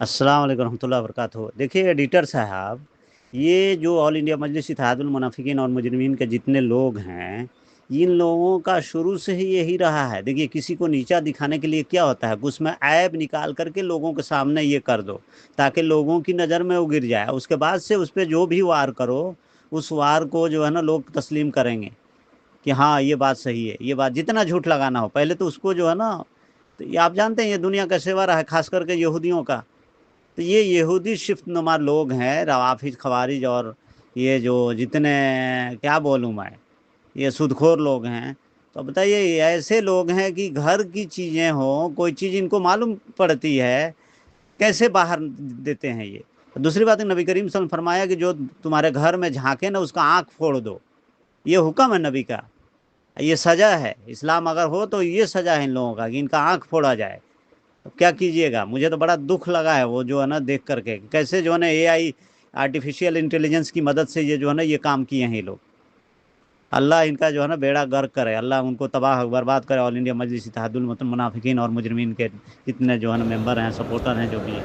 अस्सलाम वालेकुम रहमतुल्लाहि व बरकातहू। देखिए एडिटर साहब, ये जो ऑल इंडिया मजलिस इत्तेहादुल मुनाफिकीन और मुजरिमीन के जितने लोग हैं, इन लोगों का शुरू से ही यही रहा है। देखिए किसी को नीचा दिखाने के लिए क्या होता है, उसमें ऐब निकाल करके लोगों के सामने ये कर दो ताकि लोगों की नज़र में वो गिर जाए। उसके बाद से उस पर जो भी वार करो, उस वार को जो है ना लोग तस्लीम करेंगे कि हाँ ये बात सही है। ये बात जितना झूठ लगाना हो, पहले तो उसको जो है ना, तो ये आप जानते हैं ये दुनिया का सेवा रहा है, खास करके यहूदियों का। तो ये यहूदी शिफ्ट नुमा लोग हैं, रवाफिज खवारिज और ये जो जितने, क्या बोलूँ मैं, ये सूदखोर लोग हैं। तो बताइए ये ऐसे लोग हैं कि घर की चीज़ें हों, कोई चीज़ इनको मालूम पड़ती है, कैसे बाहर देते हैं ये। दूसरी बात है, नबी करीम सल्लल्लाहु अलैहि वसल्लम फरमाया कि जो तुम्हारे घर में झांके ना उसका आँख फोड़ दो। ये हुक्म है नबी का, ये सज़ा है। इस्लाम अगर हो तो ये सज़ा है इन लोगों का कि इनका आँख फोड़ा जाए। अब क्या कीजिएगा, मुझे तो बड़ा दुख लगा है वो जो है ना देख करके, कैसे जो है ना एआई, आर्टिफिशियल इंटेलिजेंस की मदद से ये जो है ना ये काम किए हैं ये लोग। अल्लाह इनका जो है ना बेड़ा गर्क करे, अल्लाह उनको तबाह बर्बाद करे। ऑल इंडिया मजलिस इत्तेहादुल मुनाफिकीन और मुजरिमीन के जितने जो है ना मेंबर हैं, सपोर्टर हैं, जो भी हैं।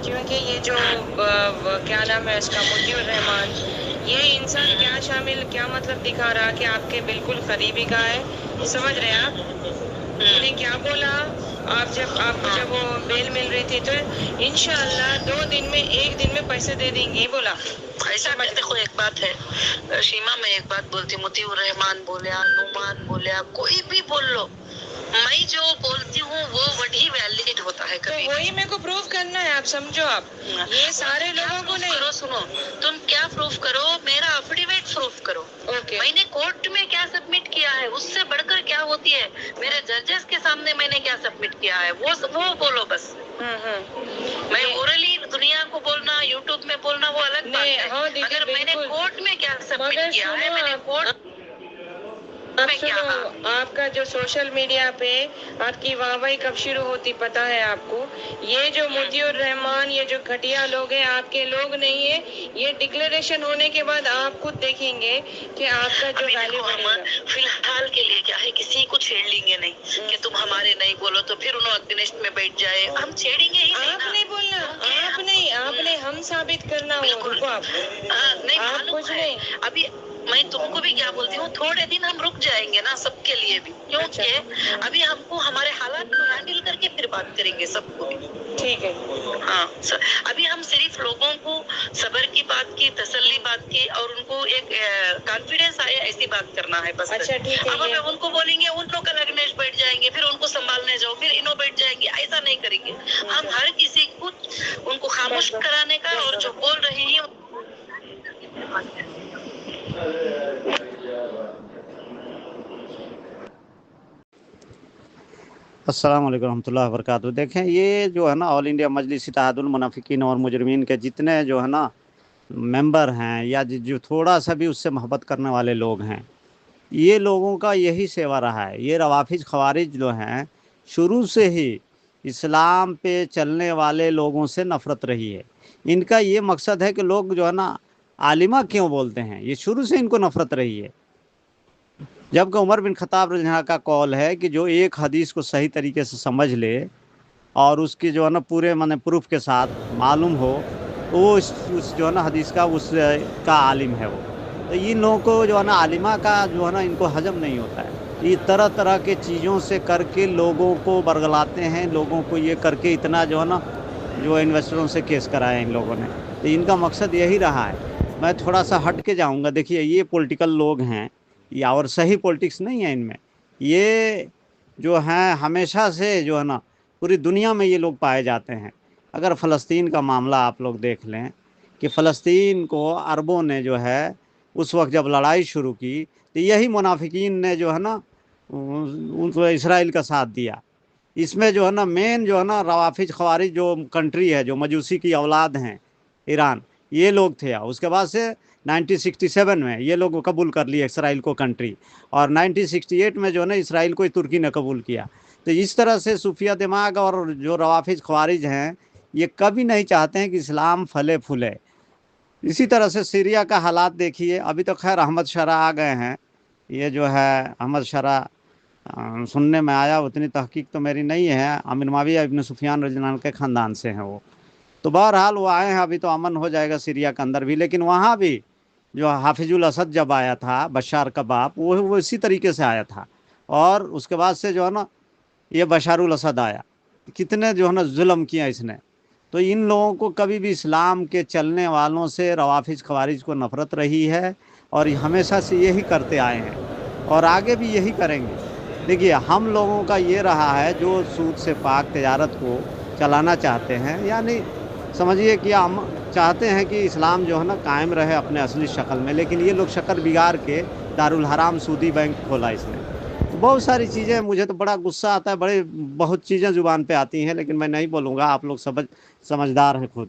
क्योंकि ये जो क्या नाम है इसका, मुजीबुर रहमान, ये इंसान क्या शामिल, क्या मतलब दिखा रहा कि आपके बिल्कुल करीबी का है, समझ रहे हैं आप? मैंने क्या बोला, आप जब आपको जब वो बेल मिल रही थी तो इंशाअल्लाह 2 दिन में 1 दिन में पैसे दे देंगे, ये बोला। ऐसा मत देखो, एक बात है शीमा, मैं एक बात बोलती हूँ, मुतीउर रहमान बोलिया, नुमान बोलिया, कोई भी बोल लो, मैं जो बोलती हूँ वो वर्ड ही वैलिड होता है कभी। तो वही मेरे को प्रूफ करना है, आप समझो। आप ये सारे लोगों को नहीं करो, सुनो, तुम क्या प्रूफ करो, मेरा एफिडेविट प्रूफ करो। ओके, मैंने कोर्ट में क्या सबमिट किया है, उससे बढ़कर क्या होती है, मेरे जजेस के सामने मैंने क्या सबमिट किया है, वो बोलो बस। मैं ओरली दुनिया को बोलना, यूट्यूब में बोलना वो अलग बात है। हाँ, अगर मैंने कोर्ट में क्या सबमिट किया है, मैंने कोर्ट आप सुनो, आपका जो सोशल मीडिया पे आपकी वाहवाही कब शुरू होती पता है आपको? ये जो मुजीबुर रहमान, ये जो घटिया लोग हैं, आपके लोग नहीं है। ये डिक्लेरेशन होने के बाद आप खुद देखेंगे कि आपका जो वैल्यू बढ़ेगा। फिलहाल के लिए क्या है, किसी को छेड़ लेंगे नहीं कि तुम हमारे नहीं बोलो तो फिर उन्होंने अग्निस्ट में बैठ जाए, हम छेड़ेंगे ही नहीं। आप नहीं बोलना, आप नहीं, आपने हम साबित करना हो, रुको आप नहीं, आप कुछ नहीं। अभी मैं तुमको भी क्या बोलती हूँ, थोड़े दिन हम रुक जाएंगे ना सबके लिए भी, क्योंकि अभी हमको हमारे हालात को हैंडल करके फिर बात करेंगे सबको भी। ठीक है, हाँ सर, अभी हम सिर्फ लोगों को सबर की बात की, तसल्ली बात की, और उनको एक कॉन्फिडेंस आए ऐसी बात करना है बस। अच्छा ठीक है, अब हमें उनको बोलेंगे उन लोग का लगने बैठ जाएंगे, फिर उनको संभालने जाओ, फिर इन्हों बैठ जाएंगे, ऐसा नहीं करेंगे हम। हर किसी को उनको खामोश कराने का, और जो बोल रहे हैं अस्सलाम वालेकुम रहमतुल्लाहि व बरकातहू। देखें ये जो है ना ऑल इंडिया मजलिस इत्तेहादुल मुनाफिकीन और मुजरिमीन के जितने जो है ना मेंबर हैं, या जो थोड़ा सा भी उससे मोहब्बत करने वाले लोग हैं, ये लोगों का यही सेवा रहा है। ये रवाफिज खवारिज जो हैं, शुरू से ही इस्लाम पे चलने वाले लोगों से नफ़रत रही है। इनका ये मकसद है कि लोग जो है ना आलिमा क्यों बोलते हैं, ये शुरू से इनको नफ़रत रही है। जबकि उमर बिन खत्ताब रज़ियल्लाहु का कौल है कि जो एक हदीस को सही तरीके से समझ ले और उसकी जो है ना पूरे माने प्रूफ के साथ मालूम हो, तो वो उस जो है ना हदीस का उस का आलिम है वो। तो इन लोगों को जो है ना आलिमा का जो है ना इनको हजम नहीं होता है। ये तरह तरह के चीज़ों से करके लोगों को बरगलाते हैं, लोगों को ये करके इतना जो है ना जो इन्वेस्टरों से केस कराया इन लोगों ने। तो इनका मकसद यही रहा है। मैं थोड़ा सा हट के जाऊंगा। देखिए ये पॉलिटिकल लोग हैं, या और सही पॉलिटिक्स नहीं है इनमें। ये जो हैं हमेशा से जो है ना पूरी दुनिया में ये लोग पाए जाते हैं। अगर फ़लस्तीन का मामला आप लोग देख लें कि फ़लस्तीन को अरबों ने जो है उस वक्त जब लड़ाई शुरू की, तो यही मुनाफिकीन ने जो है ना उनको इसराइल का साथ दिया। इसमें जो है ना मेन जो है ना रवाफिज खवारिज जो कंट्री है, जो मजूसी की औलाद हैं, ईरान, ये लोग थे। उसके बाद से 1967 में ये लोग कबूल कर लिए इसराइल को कंट्री, और 1968 में जो है ना इसराइल को तुर्की ने कबूल किया। तो इस तरह से सूफिया दिमाग और जो रवाफिज खवारिज हैं, ये कभी नहीं चाहते हैं कि इस्लाम फले फूले। इसी तरह से सीरिया का हालात देखिए। अभी तो खैर अहमद शरा आ गए हैं। ये जो है अहमद शरा, सुनने में आया, उतनी तहकीक तो मेरी नहीं है, अमीर माविया इब्न सुफियान रज़ियल्लाहु अन्हु के ख़ानदान से हैं वो। تو بہرحال وہ آئے ہیں، ابھی تو امن ہو جائے گا سیریا کے اندر بھی، لیکن وہاں بھی جو حافظ الاسد جب آیا تھا، بشار کا باپ، وہ اسی طریقے سے آیا تھا، اور اس کے بعد سے جو ہے نا یہ بشار الاسد آیا، کتنے جو ہے نا ظلم کیا اس نے۔ تو ان لوگوں کو کبھی بھی اسلام کے چلنے والوں سے، روافظ خوارج کو نفرت رہی ہے، اور ہمیشہ سے یہی کرتے آئے ہیں اور آگے بھی یہی کریں گے۔ دیکھیے ہم لوگوں کا یہ رہا ہے، جو سود سے پاک تجارت کو چلانا چاہتے ہیں، یعنی سمجھیے کہ ہم چاہتے ہیں کہ اسلام جو ہے نا قائم رہے اپنے اصلی شکل میں، لیکن یہ لوگ شکل بگاڑ کے دارالحرام سودی بینک کھولا اس نے۔ تو بہت ساری چیزیں، مجھے تو بڑا غصہ آتا ہے، بہت چیزیں زبان پہ آتی ہیں، لیکن میں نہیں بولوں گا، آپ لوگ سمجھدار ہیں خود۔